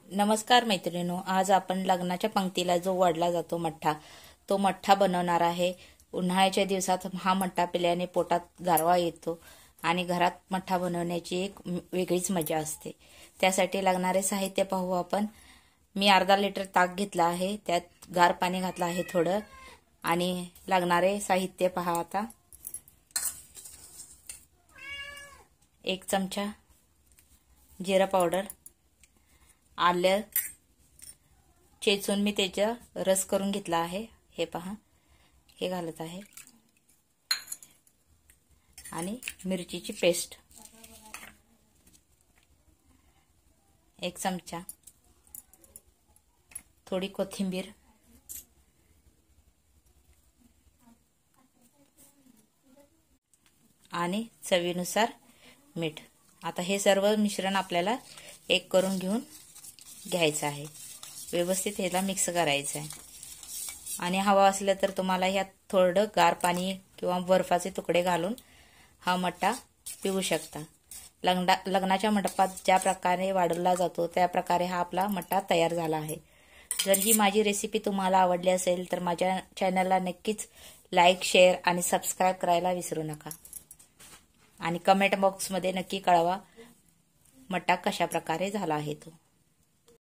नमस्कार मैत्रिणींनो, आज आपण लग्नाच्या पंक्तीला जो वाढला जातो मठ्ठा, तो मठ्ठा बनवणार आहे। उन्हाळ्याच्या दिवसात हा मठ्ठा पिल्याने पोटात गारवा येतो आणि घरात मठ्ठा बनवण्याची एक वेगळीच मजा असते। त्यासाठी लागणारे साहित्य पाहू आपण। मी अर्धा लिटर ताक घेतला आहे, त्यात गार पाणी घातलं आहे थोडं। आणि लागणारे साहित्य पहा आता। 1 चमचा जिरा पावडर, आलं चेचून मी त्याचा रस करून घेतला आहे, हे पहा, हे घालत आहे। आणि मिरचीची पेस्ट 1 चमचा, थोडी कोथिंबीर आणि चवीनुसार मीठ। आता हे सर्व मिश्रण आपल्याला एक करून घेऊन घ्यायचं आहे। व्यवस्थित ह्याला मिक्स करायचं आहे। आणि हवा असलं तर तुम्हाला ह्यात थोडं गार पाणी किंवा बर्फाचे तुकडे घालून हा मठ्ठा पिऊ शकता। लग्नाच्या मंडपात ज्या प्रकारे वाढवला जातो त्या प्रकारे हा आपला मठ्ठा तयार झाला आहे। जर ही माझी रेसिपी तुम्हाला आवडली असेल तर माझ्या चॅनलला नक्कीच लाईक, शेअर आणि सबस्क्राईब करायला विसरू नका। आणि कमेंट बॉक्समध्ये नक्की कळवा मठ्ठा कशा प्रकारे झाला आहे तो।